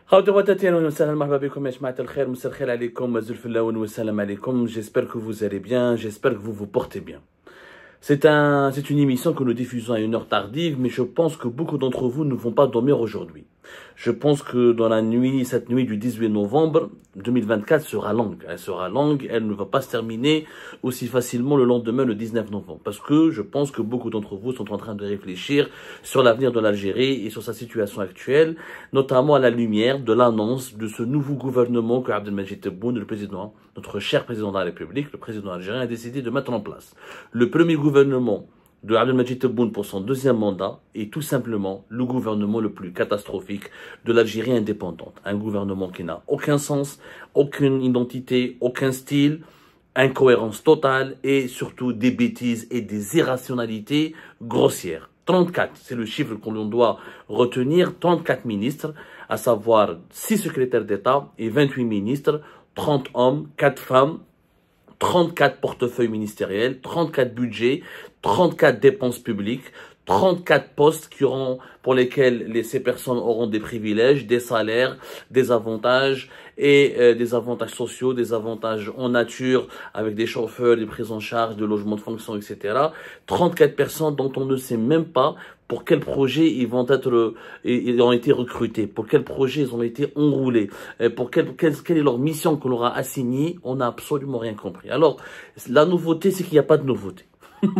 J'espère que vous allez bien, j'espère que vous vous portez bien. C'est une émission que nous diffusons à une heure tardive, mais je pense que beaucoup d'entre vous ne vont pas dormir aujourd'hui. Je pense que dans cette nuit du 18 novembre 2024 sera longue. Elle sera longue, elle ne va pas se terminer aussi facilement le lendemain, le 19 novembre. Parce que je pense que beaucoup d'entre vous sont en train de réfléchir sur l'avenir de l'Algérie et sur sa situation actuelle, notamment à la lumière de l'annonce de ce nouveau gouvernement que Abdelmadjid Tebboune, le président, notre cher président de la République, le président algérien, a décidé de mettre en place. Le premier gouvernement de Abdelmadjid Tebboune pour son deuxième mandat est tout simplement le gouvernement le plus catastrophique de l'Algérie indépendante. Un gouvernement qui n'a aucun sens, aucune identité, aucun style, incohérence totale et surtout des bêtises et des irrationalités grossières. 34, c'est le chiffre qu'on doit retenir, 34 ministres, à savoir 6 secrétaires d'État et 28 ministres, 30 hommes, 4 femmes, 34 portefeuilles ministériels, 34 budgets, 34 dépenses publiques, 34 postes pour lesquels ces personnes auront des privilèges, des salaires, des avantages et des avantages sociaux, des avantages en nature avec des chauffeurs, des prises en charge, de logements de fonction, etc. 34 personnes dont on ne sait même pas pour quel projet ils ont été recrutés, pour quel projet ils ont été enroulés, quelle est leur mission qu'on leur a assignée, on n'a absolument rien compris. Alors, la nouveauté, c'est qu'il n'y a pas de nouveauté.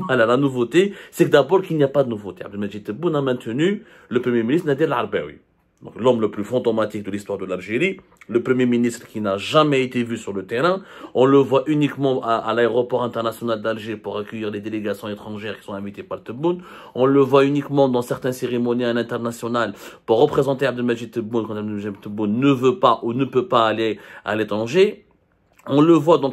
Voilà, la nouveauté, c'est que d'abord qu'il n'y a pas de nouveauté. Abdelmadjid Tebboune a maintenu le premier ministre Nader El-Arbaoui, donc l'homme le plus fantomatique de l'histoire de l'Algérie, le premier ministre qui n'a jamais été vu sur le terrain. On le voit uniquement à l'aéroport international d'Alger pour accueillir les délégations étrangères qui sont invitées par Tebboune. On le voit uniquement dans certaines cérémonies à l'international pour représenter Abdelmadjid Tebboune quand Abdelmadjid Tebboune ne veut pas ou ne peut pas aller à l'étranger. On le voit dans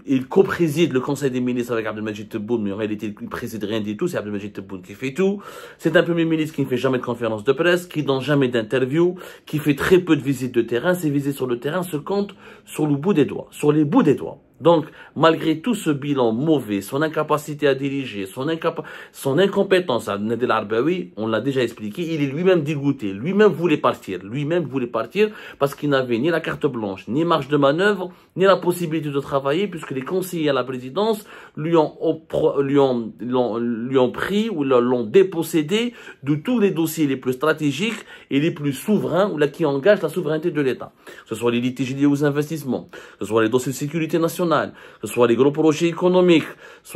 il co-préside le Conseil des ministres avec Abdelmadjid Tebboune, mais en réalité, il ne préside rien du tout, c'est Abdelmadjid Tebboune qui fait tout. C'est un premier ministre qui ne fait jamais de conférence de presse, qui ne donne jamais d'interview, qui fait très peu de visites de terrain. Ses visites sur le terrain se comptent sur le bout des doigts, sur les bouts des doigts. Donc, malgré tout ce bilan mauvais, son incapacité à diriger, son incompétence à Nader El-Arbaoui, on l'a déjà expliqué, il est lui-même dégoûté, lui-même voulait partir parce qu'il n'avait ni la carte blanche, ni marge de manœuvre, ni la possibilité de travailler, puisque les conseillers à la présidence lui ont pris ou l'ont dépossédé de tous les dossiers les plus stratégiques et les plus souverains, ou là qui engagent la souveraineté de l'État. Que ce soit les litiges liés aux investissements, que ce soit les dossiers de sécurité nationale, que ce soit les gros projets économiques, que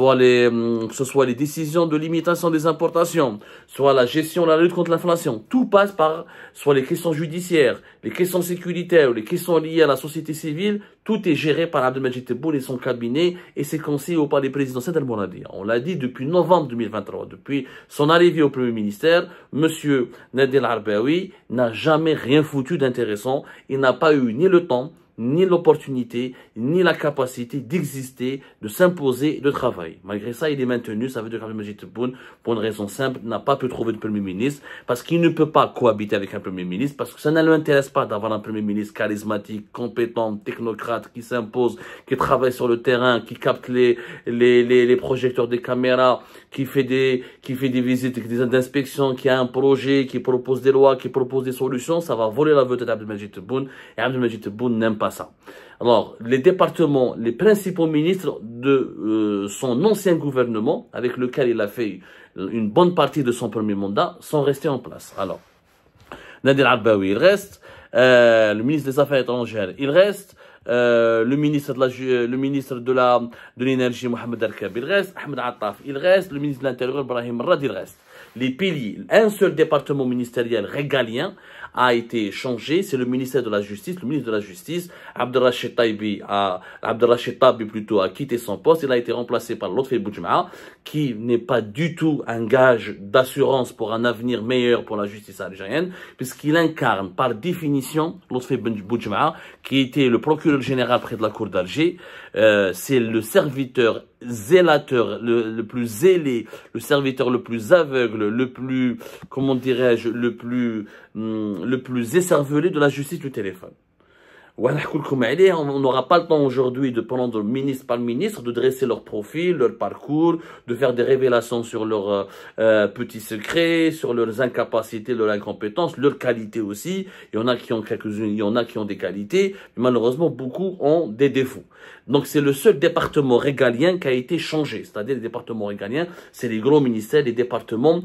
ce soit les décisions de limitation des importations, soit la gestion de la lutte contre l'inflation. Tout passe par soit les questions judiciaires, les questions sécuritaires, les questions liées à la société civile. Tout est géré par Abdelmadjid Tebboune et son cabinet et ses conseillers au palais présidentiel d'Al-Mouradi. On l'a dit depuis novembre 2023, depuis son arrivée au Premier ministère, Monsieur Nader El-Arbaoui n'a jamais rien foutu d'intéressant. Il n'a pas eu ni le temps, ni l'opportunité, ni la capacité d'exister, de s'imposer, de travailler. Malgré ça, il est maintenu. Ça veut dire qu'Abdelmadjid Tebboune, pour une raison simple, n'a pas pu trouver de Premier ministre, parce qu'il ne peut pas cohabiter avec un Premier ministre, parce que ça ne l'intéresse pas d'avoir un Premier ministre charismatique, compétent, technocrate, qui s'impose, qui travaille sur le terrain, qui capte les projecteurs des caméras, qui fait des visites, des inspections, qui a un projet, qui propose des lois, qui propose des solutions. Ça va voler la vedette d'Abdelmadjid Tebboune, et Abdelmadjid Tebboune n'aime pas ça. Alors, les départements, les principaux ministres de son ancien gouvernement, avec lequel il a fait une bonne partie de son premier mandat, sont restés en place. Alors, Nader El-Arbaoui, il reste. Le ministre des Affaires étrangères, il reste. Le ministre de l'énergie, Mohamed Arkab, il reste. Ahmed Attaf, il reste. Le ministre de l'Intérieur, Brahim Rad, il reste. Les piliers, un seul département ministériel régalien a été changé, c'est le ministère de la Justice. Le ministre de la Justice, Abdelrachid Tabi plutôt, a quitté son poste. Il a été remplacé par Lotfi Boudjema'a, qui n'est pas du tout un gage d'assurance pour un avenir meilleur pour la justice algérienne, puisqu'il incarne par définition Lotfi Boudjema'a, qui était le procureur général près de la cour d'Alger. C'est le serviteur zélateur, le plus zélé, le serviteur le plus aveugle, le plus, comment dirais-je, le plus écervelé de la justice du téléphone. On n'aura pas le temps aujourd'hui de prendre ministre par ministre, de dresser leur profil, leur parcours, de faire des révélations sur leurs petits secrets, sur leurs incapacités, leurs incompétences, leurs qualités aussi. Il y en a qui ont quelques-unes, il y en a qui ont des qualités, mais malheureusement beaucoup ont des défauts. Donc c'est le seul département régalien qui a été changé. C'est-à-dire les départements régaliens, c'est les gros ministères, les départements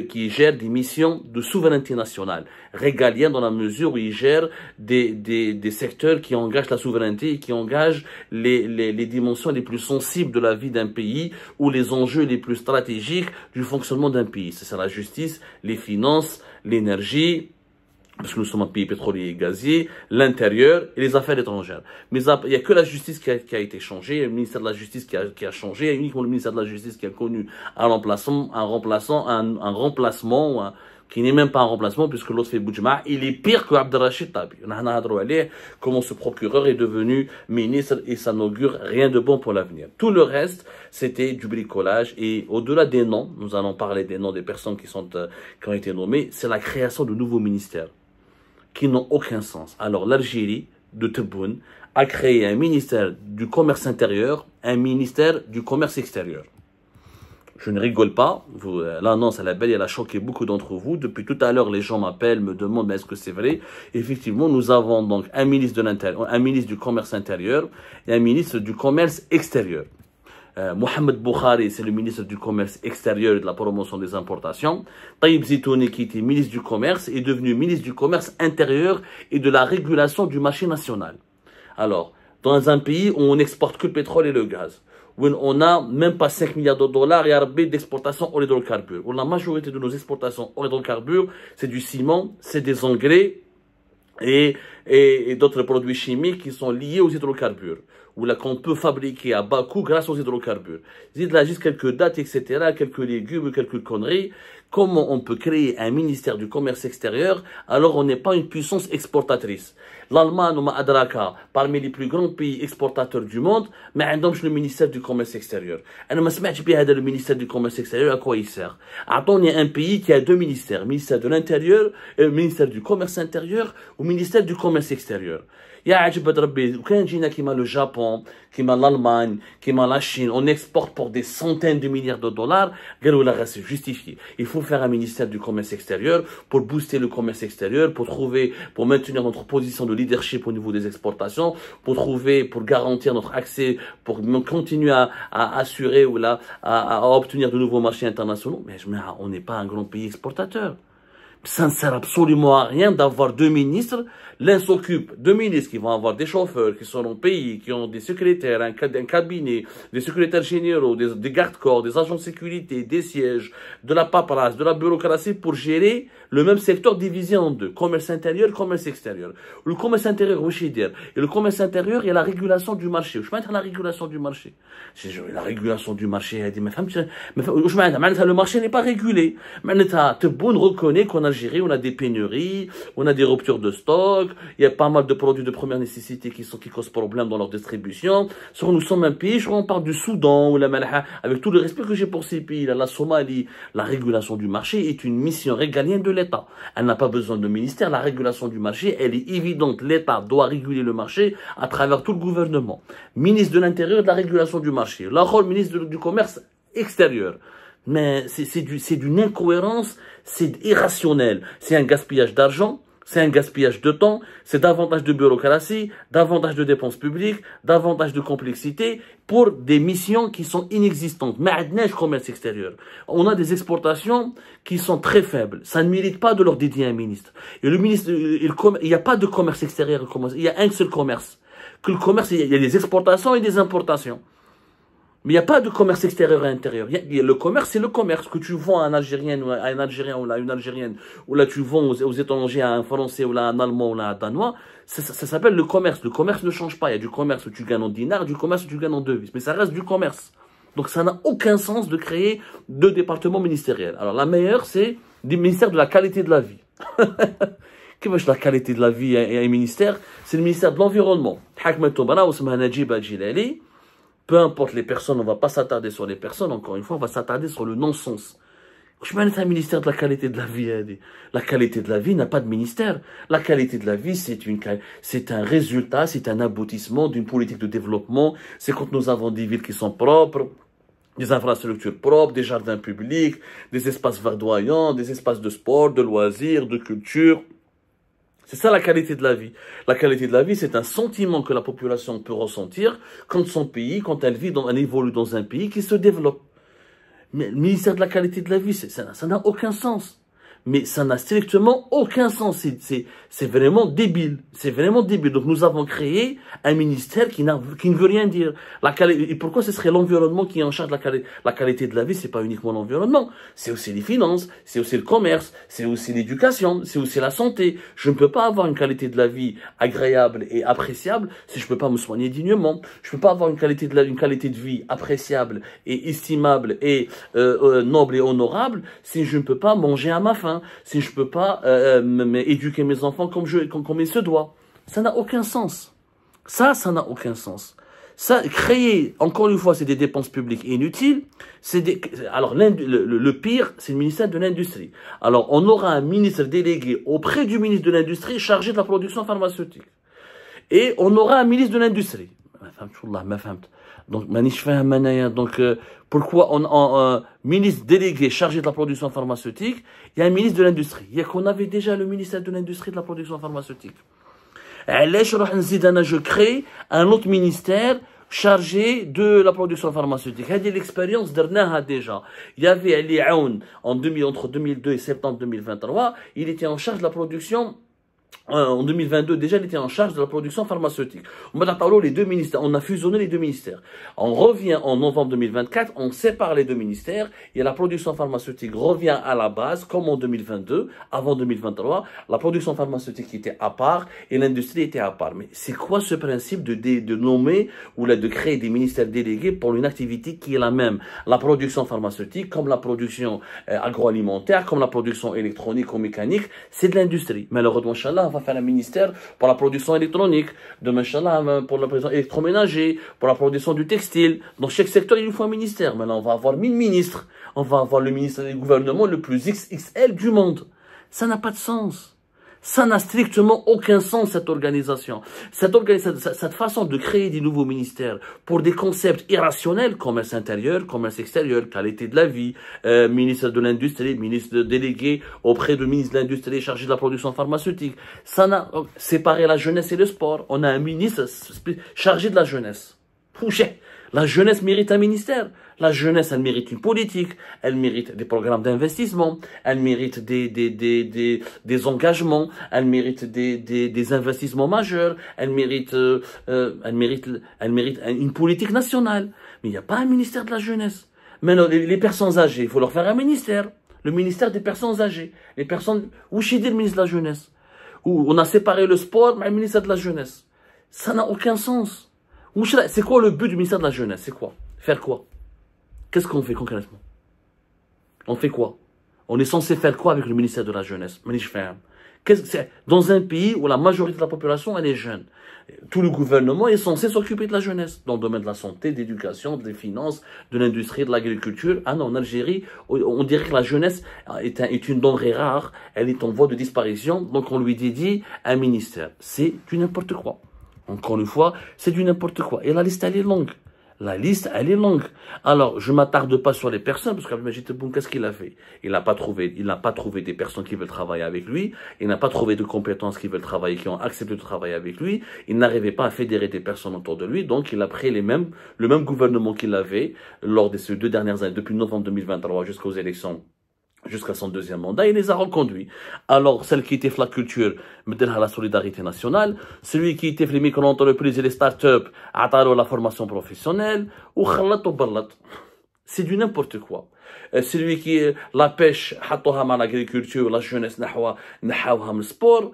qui gèrent des missions de souveraineté nationale. Régaliens dans la mesure où ils gèrent des secteurs qui engagent la souveraineté et qui engagent les dimensions les plus sensibles de la vie d'un pays ou les enjeux les plus stratégiques du fonctionnement d'un pays. C'est la justice, les finances, l'énergie, parce que nous sommes un pays pétrolier et gazier, l'intérieur et les affaires étrangères. Mais il n'y a que la justice qui a été changée, il y a le ministère de la Justice qui a changé, il y a uniquement le ministère de la Justice qui a connu un remplacement, qui n'est même pas un remplacement, puisque l'autre fait Boujma, il est pire que Abdelrachid Tabi. On a comment ce procureur est devenu ministre et ça n'augure rien de bon pour l'avenir. Tout le reste, c'était du bricolage et au-delà des noms, nous allons parler des noms des personnes qui ont été nommées, c'est la création de nouveaux ministères qui n'ont aucun sens. Alors l'Algérie de Tebboune a créé un ministère du commerce intérieur, un ministère du commerce extérieur. Je ne rigole pas, l'annonce à la belle, elle a choqué beaucoup d'entre vous. Depuis tout à l'heure, les gens m'appellent, me demandent mais est-ce que c'est vrai. Effectivement, nous avons donc un ministre de l'intérieur, un ministre du commerce intérieur et un ministre du commerce extérieur. Mohamed Boukhari, c'est le ministre du commerce extérieur et de la promotion des importations. Taïb Zitouni, qui était ministre du commerce, est devenu ministre du commerce intérieur et de la régulation du marché national. Alors, dans un pays où on n'exporte que le pétrole et le gaz, où on n'a même pas 5 milliards de dollars et d'exportation hors hydrocarbures, où la majorité de nos exportations hors hydrocarbures, c'est du ciment, c'est des engrais et d'autres produits chimiques qui sont liés aux hydrocarbures, où là qu'on peut fabriquer à bas coût grâce aux hydrocarbures. Il y a juste quelques dates, etc., quelques légumes, quelques conneries. Comment on peut créer un ministère du commerce extérieur alors on n'est pas une puissance exportatrice? L'Allemagne, parmi les plus grands pays exportateurs du monde, mais on a le ministère du commerce extérieur. Je ne sais pas le ministère du commerce extérieur, à quoi il sert. Attends, il y a un pays qui a deux ministères, ministère de l'intérieur, ministère du commerce intérieur ou ministère du commerce extérieur. Il y a le Japon, l'Allemagne, la Chine, on exporte pour des centaines de milliards de dollars, c'est justifié. Il faut faire un ministère du commerce extérieur pour booster le commerce extérieur, pour maintenir notre position de leadership au niveau des exportations, pour garantir notre accès, pour continuer à assurer ou à obtenir de nouveaux marchés internationaux. Mais on n'est pas un grand pays exportateur. Ça ne sert absolument à rien d'avoir deux ministres. L'un s'occupe, deux ministres qui vont avoir des chauffeurs, qui seront payés, qui ont des secrétaires, un cabinet, des secrétaires généraux, des gardes-corps, des agents de sécurité, des sièges, de la paperasse, de la bureaucratie pour gérer le même secteur divisé en deux. Commerce intérieur, commerce extérieur. Le commerce intérieur, et le commerce intérieur, il y a la régulation du marché. Je vais mettre la régulation du marché. La régulation du marché, elle dit, le marché n'est pas régulé. Tebboune reconnaît qu'en Algérie, on a des pénuries, on a des ruptures de stock, il y a pas mal de produits de première nécessité qui causent problème dans leur distribution. Nous sommes un pays, on parle du Soudan ou la Malha, avec tout le respect que j'ai pour ces pays, la Somalie. La régulation du marché est une mission régalienne de l'État. Elle n'a pas besoin de ministère. La régulation du marché, elle est évidente. L'État doit réguler le marché à travers tout le gouvernement. Ministre de l'Intérieur, de la régulation du marché. Lahore, ministre du Commerce extérieur. Mais c'est d'une incohérence, c'est irrationnel. C'est un gaspillage d'argent, c'est un gaspillage de temps, c'est davantage de bureaucratie, davantage de dépenses publiques, davantage de complexité pour des missions qui sont inexistantes. Mais commerce extérieur. On a des exportations qui sont très faibles. Ça ne mérite pas de leur dédier un ministre. Et le ministre, il n'y a pas de commerce extérieur, il y a un seul commerce. Que le commerce, il y a des exportations et des importations. Mais il n'y a pas de commerce extérieur et intérieur. Le commerce, c'est le commerce. Que tu vends à un Algérien ou à un Algérien ou à une Algérienne, ou là tu vends aux étrangers à un Français ou là à un Allemand ou là à un Danois, ça s'appelle le commerce. Le commerce ne change pas. Il y a du commerce où tu gagnes en dinars, du commerce où tu gagnes en devises. Mais ça reste du commerce. Donc ça n'a aucun sens de créer deux départements ministériels. Alors la meilleure, c'est des ministères de la qualité de la vie. Qu'est-ce que la qualité de la vie et un ministère? C'est le ministère de l'environnement. Peu importe les personnes, on ne va pas s'attarder sur les personnes, encore une fois, on va s'attarder sur le non-sens. Je mets un ministère de la qualité de la vie. La qualité de la vie n'a pas de ministère. La qualité de la vie, c'est un résultat, c'est un aboutissement d'une politique de développement. C'est quand nous avons des villes qui sont propres, des infrastructures propres, des jardins publics, des espaces verdoyants, des espaces de sport, de loisirs, de culture. C'est ça la qualité de la vie. La qualité de la vie, c'est un sentiment que la population peut ressentir quand son pays, quand elle vit, elle évolue dans un pays qui se développe. Mais le ministère de la qualité de la vie, ça n'a aucun sens. Mais ça n'a strictement aucun sens. C'est vraiment débile. C'est vraiment débile. Donc nous avons créé un ministère qui ne veut rien dire. Et pourquoi ce serait l'environnement qui est en charge de la qualité de la vie? C'est pas uniquement l'environnement. C'est aussi les finances, c'est aussi le commerce, c'est aussi l'éducation, c'est aussi la santé. Je ne peux pas avoir une qualité de la vie agréable et appréciable si je peux pas me soigner dignement. Je peux pas avoir une qualité de vie appréciable et estimable et noble et honorable si je ne peux pas manger à ma faim. Si je peux pas éduquer mes enfants comme il se doit. Ça n'a aucun sens. Ça n'a aucun sens. Ça, créer, encore une fois, c'est des dépenses publiques inutiles. Alors, le pire, c'est le ministère de l'Industrie. Alors, on aura un ministre délégué auprès du ministre de l'Industrie chargé de la production pharmaceutique. Et on aura un ministre de l'Industrie. Donc, pourquoi un ministre délégué chargé de la production pharmaceutique, il y a un ministre de l'Industrie. Il y a qu'on avait déjà le ministère de l'Industrie de la production pharmaceutique. Je crée un autre ministère chargé de la production pharmaceutique. C'est l'expérience dernière déjà. Il y avait Ali Aoun entre 2002 et septembre 2023. Il était en charge de la production. En 2022, déjà, il était en charge de la production pharmaceutique. On a fusionné les deux ministères. On revient en novembre 2024, on sépare les deux ministères, et la production pharmaceutique revient à la base, comme en 2022, avant 2023. La production pharmaceutique était à part, et l'industrie était à part. Mais c'est quoi ce principe de nommer, ou de créer des ministères délégués pour une activité qui est la même? La production pharmaceutique, comme la production agroalimentaire, comme la production électronique ou mécanique, c'est de l'industrie. Malheureusement, Inch'Allah, on va faire un ministère pour la production électronique, demain, Inch'Allah, pour la production électroménager, pour la production du textile. Dans chaque secteur, il nous faut un ministère. Maintenant, on va avoir 1000 ministres. On va avoir le ministre du gouvernement le plus XXL du monde. Ça n'a pas de sens. Ça n'a strictement aucun sens, cette organisation. Cette façon de créer des nouveaux ministères pour des concepts irrationnels, commerce intérieur, commerce extérieur, qualité de la vie, ministre de l'Industrie, ministre délégué auprès du ministre de l'Industrie chargé de la production pharmaceutique. Ça n'a séparé la jeunesse et le sport. On a un ministre chargé de la jeunesse. La jeunesse mérite un ministère. La jeunesse, elle mérite une politique. Elle mérite des programmes d'investissement. Elle mérite des engagements. Elle mérite des investissements majeurs. Elle mérite une politique nationale. Mais il n'y a pas un ministère de la jeunesse. Maintenant, les personnes âgées, il faut leur faire un ministère. Le ministère des personnes âgées. Les personnes, où j'ai dit le ministre de la jeunesse? Où on a séparé le sport, mais le ministère de la jeunesse. Ça n'a aucun sens. C'est quoi le but du ministère de la jeunesse? C'est quoi? Faire quoi? Qu'est-ce qu'on fait concrètement? On fait quoi? On est censé faire quoi avec le ministère de la jeunesse? Dans un pays où la majorité de la population elle est jeune, tout le gouvernement est censé s'occuper de la jeunesse, dans le domaine de la santé, de l'éducation, des finances, de l'industrie, de l'agriculture. Ah non, en Algérie, on dirait que la jeunesse est une denrée rare, elle est en voie de disparition, donc on lui dédie un ministère. C'est du n'importe quoi. Encore une fois, c'est du n'importe quoi. Et la liste, elle est longue. La liste, elle est longue. Alors, je m'attarde pas sur les personnes, parce qu'Abdelmajid Tebboune, qu'est-ce qu'il a fait? Il n'a pas trouvé des personnes qui veulent travailler avec lui. Il n'a pas trouvé de compétences qui veulent travailler, qui ont accepté de travailler avec lui. Il n'arrivait pas à fédérer des personnes autour de lui. Donc, il a pris le même gouvernement qu'il avait lors de ces 2 dernières années, depuis novembre 2023 jusqu'aux élections, jusqu'à son 2e mandat, il les a reconduits. Alors, celle qui était la culture, la solidarité nationale, celui qui était les micro-entreprises et les start-up, la formation professionnelle, ou c'est du n'importe quoi. Celui qui est la pêche, l'agriculture, la jeunesse, le sport,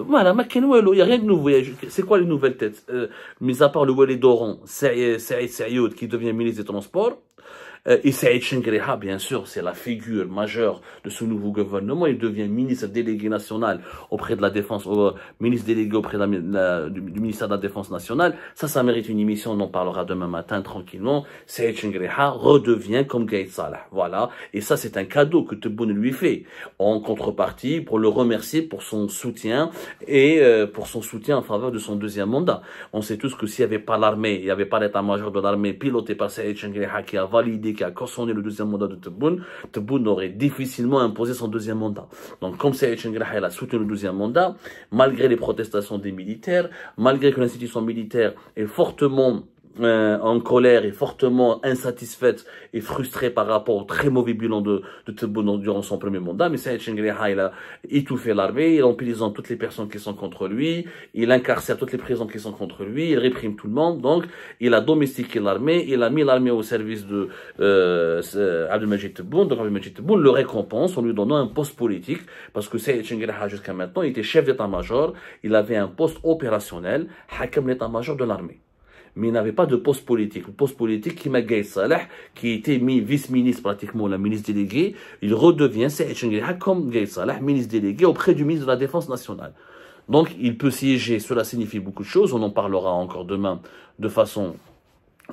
voilà, il n'y a rien de nouveau. C'est quoi les nouvelles têtes? Mis à part le Walid Doron, Saïd Saïoud qui devient ministre des Transports, Et Saïd Chengriha, bien sûr, c'est la figure majeure de ce nouveau gouvernement. Il devient ministre délégué national auprès de la Défense, ministre délégué auprès de du ministère de la Défense nationale. Ça mérite une émission, on en parlera demain matin tranquillement. Saïd Chengriha redevient comme Gaïd Salah. Voilà. Et ça, c'est un cadeau que Tebboune lui fait en contrepartie pour le remercier pour son soutien et pour son soutien en faveur de son deuxième mandat. On sait tous que s'il n'y avait pas l'armée, il n'y avait pas l'état-major de l'armée piloté par Saïd Chengriha qui a validé, qui a cautionné le deuxième mandat de Tebboune, Tebboune aurait difficilement imposé son deuxième mandat. Donc comme Saïd Chengriha a soutenu le deuxième mandat, malgré les protestations des militaires, malgré que l'institution militaire est fortement en colère et fortement insatisfaite et frustrée par rapport au très mauvais bilan de Tebboune durant son premier mandat. Mais Saïd Chengriha, il a étouffé l'armée, en utilisant toutes les personnes qui sont contre lui, il incarcère toutes les prisons qui sont contre lui, il réprime tout le monde, donc il a domestiqué l'armée, il a mis l'armée au service de Abdelmajid Tebboune. Donc Abdelmajid Tebboune le récompense en lui donnant un poste politique, parce que Saïd Chengriha jusqu'à maintenant il était chef d'état-major, il avait un poste opérationnel, hakam l'état-major de l'armée. Mais il n'avait pas de poste politique. Le poste politique qui m'a Gaïd Salah, qui était mis vice-ministre pratiquement, la ministre déléguée, il redevient Saïd Chengriha comme Gaïd Salah, ministre délégué auprès du ministre de la Défense nationale. Donc il peut siéger, cela signifie beaucoup de choses, on en parlera encore demain de façon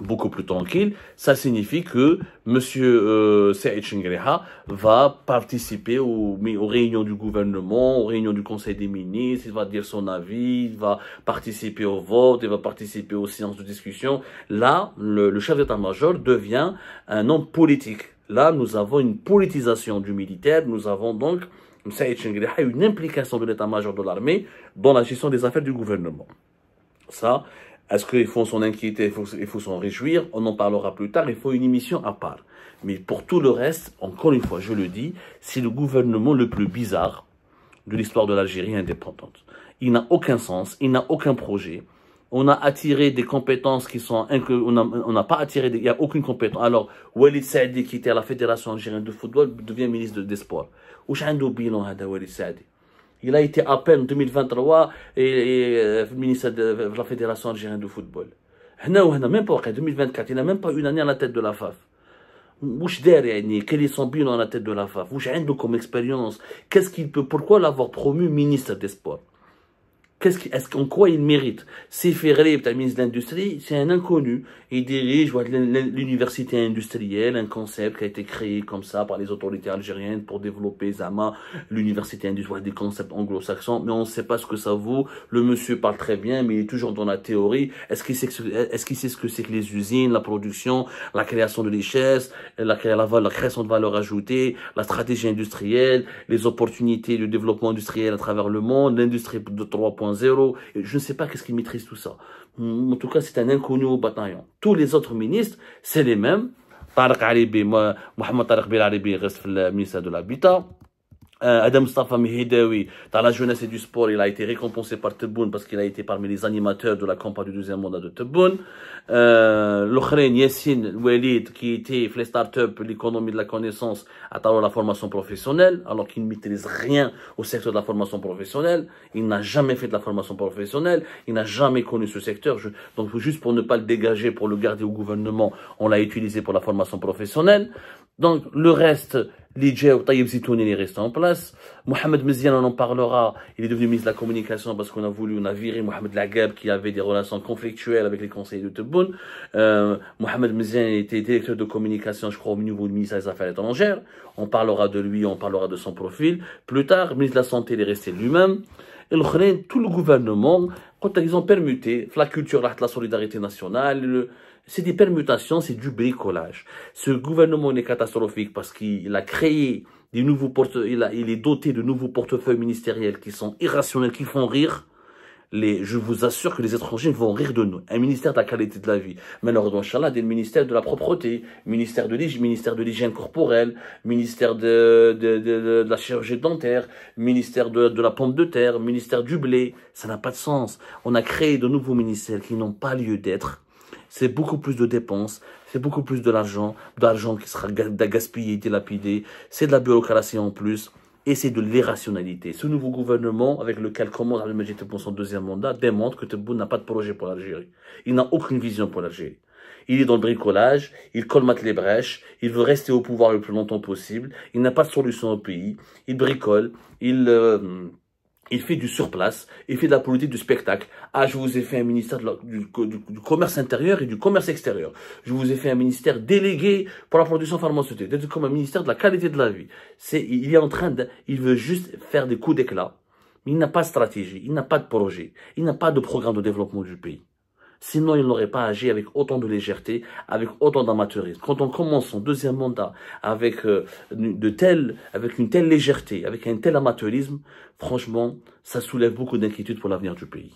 beaucoup plus tranquille. Ça signifie que monsieur Saïd Chengriha va participer aux réunions du gouvernement, aux réunions du Conseil des ministres, il va dire son avis, il va participer au vote, il va participer aux séances de discussion. Là, le chef d'état-major devient un homme politique. Là, nous avons une politisation du militaire, nous avons donc Saïd Chengriha une implication de l'état-major de l'armée dans la gestion des affaires du gouvernement. Ça, est-ce qu'il faut s'en inquiéter, il faut s'en réjouir? On en parlera plus tard, il faut une émission à part. Mais pour tout le reste, encore une fois, je le dis, c'est le gouvernement le plus bizarre de l'histoire de l'Algérie indépendante. Il n'a aucun sens, il n'a aucun projet. On a attiré des compétences qui sont... On n'a pas attiré... Il n'y a aucune compétence. Alors, Walid Saadi, qui était à la Fédération algérienne de football, devient ministre des Sports. Où est-ce qu'il bilan, Walid Saadi? Il a été à peine en 2023 et ministre de la Fédération algérienne de football. Même pas en 2024, il n'a même pas une année à la tête de la FAF. Quel est son bilan à la tête de la FAF? Comme expérience, qu'est-ce qu'il peut, pourquoi l'avoir promu ministre des Sports? En quoi il mérite? C'est Ferré, ministre de l'Industrie, c'est un inconnu. Il dirige l'université industrielle, un concept qui a été créé comme ça par les autorités algériennes pour développer Zama, l'université industrielle, des concepts anglo-saxons, mais on ne sait pas ce que ça vaut. Le monsieur parle très bien, mais il est toujours dans la théorie. Est-ce qu'il sait ce que c'est que les usines, la production, la création de richesses, la création de valeur ajoutée, la stratégie industrielle, les opportunités de développement industriel à travers le monde, l'industrie de 3.0. Je ne sais pas qu'est-ce qu'il maîtrise tout ça. En tout cas, c'est un inconnu au bataillon. Tous les autres ministres, c'est les mêmes. Mohamed Tariq Belaribi reste le ministère de l'Habitat. Adam Mustafa Mihidawi, dans la jeunesse et du sport, il a été récompensé par Tebboune parce qu'il a été parmi les animateurs de la campagne du deuxième mandat de Tebboune. L'Okhren Yassine Walid, qui était les startups, l'économie de la connaissance à travers la formation professionnelle, alors qu'il ne maîtrise rien au secteur de la formation professionnelle. Il n'a jamais fait de la formation professionnelle, il n'a jamais connu ce secteur. Donc juste pour ne pas le dégager, pour le garder au gouvernement, on l'a utilisé pour la formation professionnelle. Donc le reste, Lidja ou Taïb Zitouni, il est resté en place. Mohamed Meziane, on en parlera. Il est devenu ministre de la Communication parce qu'on a viré Mohamed Lagab qui avait des relations conflictuelles avec les conseillers de Tebboune. Mohamed Meziane était directeur de communication, je crois, au niveau du ministère des Affaires étrangères. On parlera de lui, on parlera de son profil. Plus tard, ministre de la Santé, il est resté lui-même. Et tout le gouvernement, quand ils ont permuté, la culture, la solidarité nationale, c'est des permutations, c'est du bricolage. Ce gouvernement est catastrophique parce qu'il a créé des nouveaux portefeuilles, il est doté de nouveaux portefeuilles ministériels qui sont irrationnels, qui font rire. Je vous assure que les étrangers vont rire de nous. Un ministère de la qualité de la vie. Mais alors, Inch'Allah, des ministères de la propreté, ministère de l'hygiène corporelle, ministère de la chirurgie dentaire, ministère de la pomme de terre, ministère du blé. Ça n'a pas de sens. On a créé de nouveaux ministères qui n'ont pas lieu d'être. C'est beaucoup plus de dépenses, c'est beaucoup plus d'argent qui sera gaspillé, dilapidé, c'est de la bureaucratie en plus, et c'est de l'irrationalité. Ce nouveau gouvernement, avec lequel commence Abdelmajid Tebboune son deuxième mandat, démontre que Tebboune n'a pas de projet pour l'Algérie. Il n'a aucune vision pour l'Algérie. Il est dans le bricolage, il colmate les brèches, il veut rester au pouvoir le plus longtemps possible, il n'a pas de solution au pays, il bricole, il fait du surplace, il fait de la politique du spectacle. Ah, je vous ai fait un ministère du commerce intérieur et du commerce extérieur. Je vous ai fait un ministère délégué pour la production pharmaceutique. C'est comme un ministère de la qualité de la vie. Il est en train il veut juste faire des coups d'éclat. Mais il n'a pas de stratégie, il n'a pas de projet, il n'a pas de programme de développement du pays. Sinon, il n'aurait pas agi avec autant de légèreté, avec autant d'amateurisme. Quand on commence son deuxième mandat avec, avec une telle légèreté, avec un tel amateurisme, franchement, ça soulève beaucoup d'inquiétudes pour l'avenir du pays.